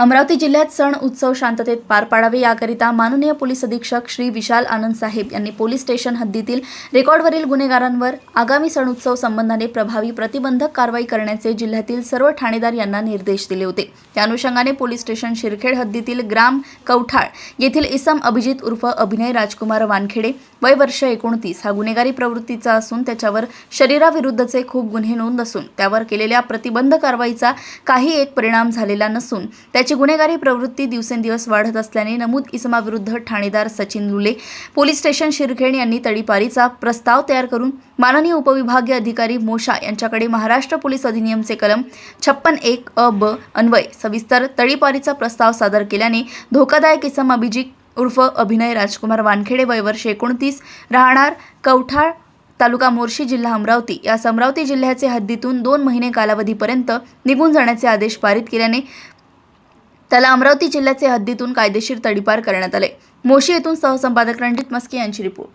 अमरावती जिल्ह्यात सण उत्सव शांततेत पार पाडावे याकरिता माननीय पोलीस अधीक्षक श्री विशाल आनंद साहेब यांनी पोलीस स्टेशन हद्दीतील रेकॉर्डवरील गुन्हेगारांवर आगामी सण उत्सव संबंधाने प्रभावी प्रतिबंधक कारवाई करण्याचे जिल्ह्यातील सर्व ठाणेदार यांना निर्देश दिले होते। त्या अनुषंगाने पोलीस स्टेशन शिरखेड हद्दीतील ग्राम कवठाळ येथील इसम अभिजित उर्फ अभिनय राजकुमार वानखेडे वय वर्ष 29 हा गुन्हेगारी प्रवृत्तीचा असून त्याच्यावर शरीराविरुद्धचे खूप गुन्हे नोंद असून त्यावर केलेल्या प्रतिबंध कारवाईचा काही एक परिणाम झालेला नसून त्याची गुन्हेगारी प्रवृत्ती दिवसेंदिवस वाढत असल्याने नमूद इसमाविरुद्ध ठाणेदार सचिन लुले पोलीस स्टेशन शिरखेड यांनी तडीपारीचा प्रस्ताव तयार करून माननीय उपविभागीय अधिकारी मोशा यांच्याकडे महाराष्ट्र पोलीस अधिनियमचे कलम 56(1) अ ब अन्वय सविस्तर तडीपारीचा प्रस्ताव सादर केल्याने धोकादायक इसम अभिजित उर्फ अभिनय राजकुमार वानखेडे वय वर्ष 29 राहणार कवठाळ तालुका मोर्शी जिल्हा अमरावती या अमरावती जिल्ह्याचे हद्दीतून 2 महिने कालावधीपर्यंत निघून जाण्याचे आदेश पारित केल्याने त्याला अमरावती जिल्ह्याचे हद्दीतून कायदेशीर तडीपार करण्यात आले। मोशी येथून सहसंपादक रणजित मस्के यांची रिपोर्ट।